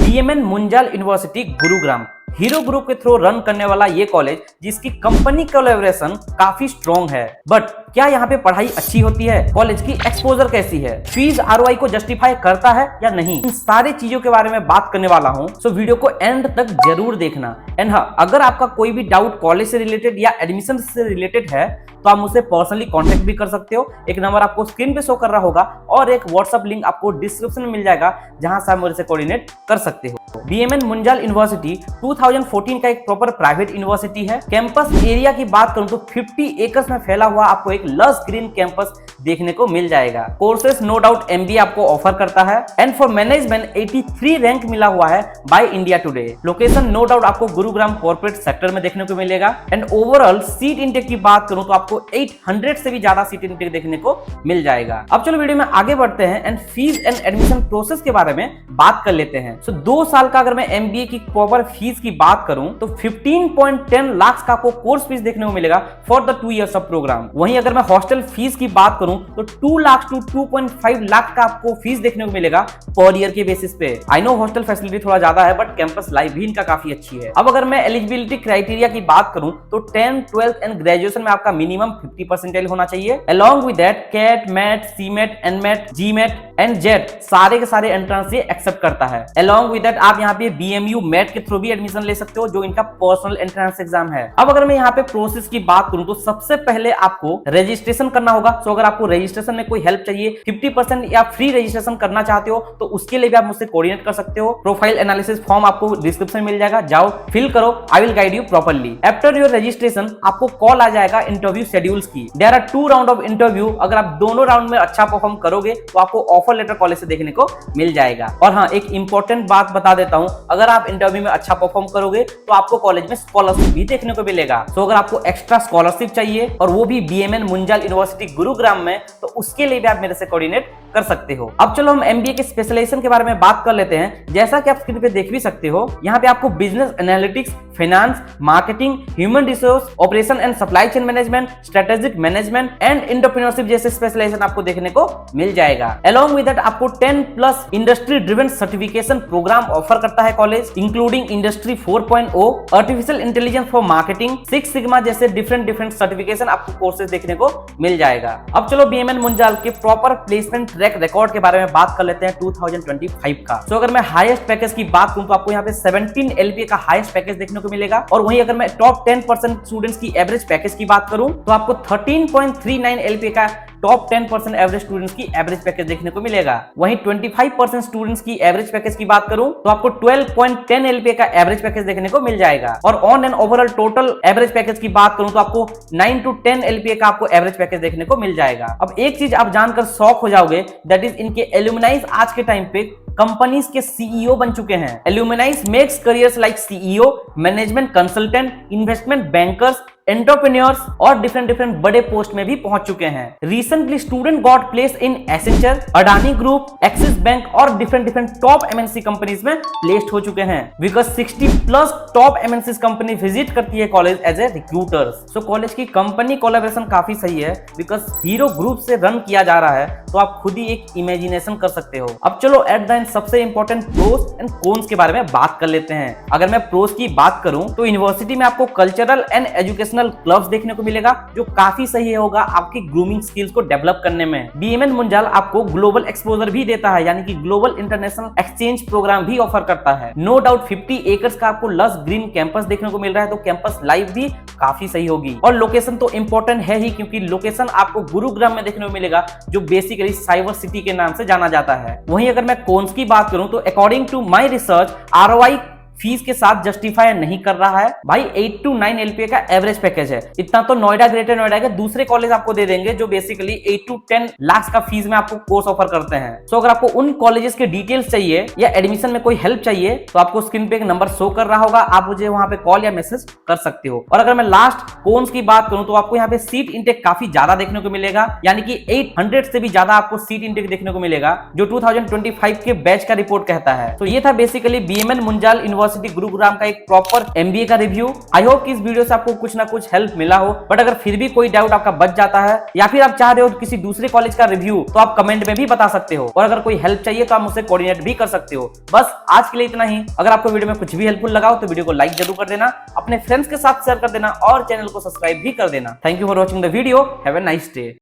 बीएमएन Munjal university Gurugram Hero group के through run करने वाला ये कॉलेज जिसकी कंपनी कोलैबोरेशन काफी स्ट्रॉन्ग है। बट क्या यहाँ पे पढ़ाई अच्छी होती है? कॉलेज की एक्सपोजर कैसी है? फीस आरओआई को जस्टिफाई करता है या नहीं? इन सारी चीजों के बारे में बात करने वाला हूँ, सो वीडियो को एंड तक जरूर देखना। एंड हाँ, अगर आपका कोई भी डाउट कॉलेज से रिलेटेड या एडमिशन से रिलेटेड है तो आप मुझसे पर्सनली कांटेक्ट भी कर सकते हो। एक नंबर आपको स्क्रीन पे शो कर रहा होगा और एक व्हाट्सएप लिंक आपको डिस्क्रिप्शन में मिल जाएगा जहां से आप मेरे से कोऑर्डिनेट कर सकते हो। बीएमएन मुंजाल यूनिवर्सिटी 2014 का एक प्रॉपर प्राइवेट यूनिवर्सिटी है। कैंपस एरिया की बात करूं तो 50 एकर्स में फैला हुआ आपको एक लस ग्रीन कैंपस देखने को मिल जाएगा। कोर्सेस नो डाउट एमबीए आपको ऑफर करता है एंड फॉर मैनेजमेंट 83 रैंक मिला हुआ है by India Today. Location no doubt आपको गुरुग्राम कॉर्पोरेट सेक्टर में देखने को मिलेगा। एंड ओवरऑल सीट इंटेक की बात करूं तो आपको 800 से भी ज्यादा सीट इंटेक देखने को मिल जाएगा। अब चलो वीडियो में आगे बढ़ते हैं and fees and admission process के बारे में बात कर लेते हैं। सो 2 साल का अगर मैं एमबीए की प्रॉपर फीस की बात करूं तो 15.10 लाख का आपको कोर्स फीस देखने को मिलेगा for the 2 years of program. वहीं अगर मैं हॉस्टल फीस की बात करूं तो 2 लाख टू 2.5 लाख का आपको फीस देखने को मिलेगा पर ईयर के बेसिस पे। आई नो हॉस्टल फैसिलिटी थोड़ा ज्यादा है बट कैंपस लाइफ भी इनका काफी अच्छी है। अब अगर मैं एलिजिबिलिटी क्राइटेरिया की बात करूं तो 10, 12 एंड ग्रेजुएशन में आपका मिनिमम 50% होना चाहिए। Along with that, CAT, MAT, CMAT, NMAT, GMAT and जेट सारे के सारे एंट्रेंस ये एक्सेप्ट करता है। Along with that, आप यहाँ पे बीएमयू मैट के थ्रू भी एडमिशन ले सकते हो जो इनका पर्सनल एंट्रेंस एग्जाम है। अब अगर मैं यहाँ पे प्रोसेस की बात करूं तो सबसे पहले आपको रजिस्ट्रेशन करना होगा। तो अगर आपको रजिस्ट्रेशन में कोई हेल्प चाहिए, 50% या फ्री रजिस्ट्रेशन करना चाहते हो तो उसके लिए भी आप मुझसे कोऑर्डिनेट कर सकते हो। प्रोफाइल एनालिसिस फॉर्म आपको डिस्क्रिप्शन में मिल जाएगा, जाओ फिल करो, I will guide you properly. After your registration आपको कॉल आ जाएगा इंटरव्यू शेड्यूल्स की। There are 2 round of interview. अगर आप दोनों राउंड में अच्छा परफॉर्म करोगे तो आपको ऑफर लेटर कॉलेज से देखने को मिल जाएगा। और हाँ, एक इंपॉर्टेंट बात बता देता हूं, अगर आप इंटरव्यू में अच्छा परफॉर्म करोगे तो आपको कॉलेज में स्कॉलरशिप भी देखने को मिलेगा। तो अगर आपको एक्स्ट्रा स्कॉलरशिप चाहिए और वो भी बीएमएन मुंजाल यूनिवर्सिटी गुरुग्राम में, तो उसके लिए भी आप मेरे से कोऑर्डिनेट कर सकते हो। अब चलो हम एमबीए के स्पेशलाइजेशन के बारे में बात कर लेते हैं। जैसा कि आप स्क्रीन पे देख भी सकते हो, यहाँ पे आपको business analytics, finance, marketing, human resource, operation and supply chain management, strategic management and entrepreneurship जैसे स्पेशलाइजेशन आपको देखने को मिल जाएगा। अलोंग विद दैट आपको 10+ industry driven certification program offer करता है college, including industry 4.0, artificial intelligence for marketing, 6 sigma जैसे different certification आपको कोर्सेज देखने को मिल जाएगा। अब चलो बीएमएन मुंजाल के प्रॉपर प्लेसमेंट ट्रैक रिकॉर्ड के बारे में बात कर लेते हैं 2025 का। तो अगर मैं हाईएस्ट पैकेज की बात करूं तो आपको यहाँ पे 17 एलपीए का हाईएस्ट पैकेज देखने को मिलेगा। और वहीं अगर मैं टॉप 10% स्टूडेंट्स की एवरेज पैकेज की बात करूं तो आपको 13.39 एलपीए का टॉप 10% एवरेज स्टूडेंट्स की एवरेज पैकेज देखने को मिलेगा। वहीं 25% स्टूडेंट्स की एवरेज पैकेज की बात करूं तो आपको 12.10 एलपीए का एवरेज पैकेज देखने को मिल जाएगा। और on and overall total average package की बात करूं तो आपको 9 to 10 एलपीए का आपको एवरेज पैकेज देखने को मिल जाएगा। अब एक चीज आप जानकर शॉक हो जाओगे, दैट इज इनके एल्यूमिनाइज आज के टाइम पे कंपनीज के सीईओ बन चुके हैं। Alumnis makes careers like CEO, management consultant, investment bankers, entrepreneurs और डिफरेंट बड़े पोस्ट में भी पहुंच चुके हैं। Recently student got place in Accenture, Adani group, Axis bank और डिफरेंट टॉप एमएनसी कंपनीज में प्लेस्ड हो चुके हैं। Because 60+ top MNC company visit करती है college as a recruiters. So college की कंपनी कोलैबोरेशन काफी सही है बिकॉज हीरो ग्रुप से रन किया जा रहा है, तो आप खुद ही एक इमेजिनेशन कर सकते हो। अब चलो एट द एंड सबसे इंपॉर्टेंट प्रोस एंड कॉन्स के बारे में बात कर लेते हैं। अगर मैं प्रोस की बात करूं तो यूनिवर्सिटी में आपको कल्चरल एंड एजुकेशनल क्लब्स देखने को मिलेगा जो काफी सही होगा आपकी ग्रूमिंग स्किल्स को डेवलप करने में। बीएमएन मुंजाल आपको ग्लोबल एक्सपोजर भी देता है, यानी कि ग्लोबल इंटरनेशनल एक्सचेंज प्रोग्राम भी ऑफर करता है। नो डाउट 50 एकर्स का आपको लस ग्रीन कैंपस देखने को मिल रहा है, तो कैंपस लाइफ भी काफी सही होगी। और लोकेशन तो इंपॉर्टेंट है ही, क्योंकि लोकेशन आपको गुरुग्राम में देखने को मिलेगा जो बेसिकली साइबर सिटी के नाम से जाना जाता है। वहीं अगर मैं कॉन्स की बात करूं तो according to my research ROI fees के साथ जस्टिफाई नहीं कर रहा है भाई। 8 to 9 एलपीए का एवरेज पैकेज है। इतना तो नोएडा, ग्रेटर नोएडा के दूसरे कॉलेज आपको दे देंगे जो बेसिकली 8 to 10 लाख का फीस में आपको कोर्स ऑफर करते हैं। सो अगर आपको उन कॉलेजेस के डिटेल्स चाहिए या एडमिशन में कोई हेल्प चाहिए तो आपको स्क्रीन पे एक नंबर शो कर रहा होगा, आप मुझे वहां पे कॉल या मैसेज कर सकते हो। और अगर मैं लास्ट कॉन्स की बात करूं तो आपको यहाँ पे सीट इंटेक काफी ज्यादा देखने को मिलेगा, यानी कि 800 से भी ज्यादा आपको सीट इंटेक देखने को मिलेगा जो 2025 के बैच का रिपोर्ट कहता है। तो ये था basically BMN Munjal university university Gurugram का एक प्रॉपर एमबीए का रिव्यू। आई होप कि इस वीडियो से आपको कुछ ना कुछ हेल्प मिला हो, बट अगर फिर भी कोई डाउट आपका बच जाता है या फिर आप चाह रहे हो किसी दूसरे कॉलेज का रिव्यू, तो आप कमेंट में भी बता सकते हो, और अगर कोई हेल्प चाहिए तो आप मुझसे कोऑर्डिनेट भी कर सकते हो। बस आज के लिए इतना ही। अगर आपको वीडियो में कुछ भी हेल्पफुल लगा हो तो वीडियो को लाइक जरूर कर देना, अपने फ्रेंड्स के साथ शेयर कर देना और चैनल को सब्सक्राइब भी कर देना। Thank you for watching the video. Have a nice day.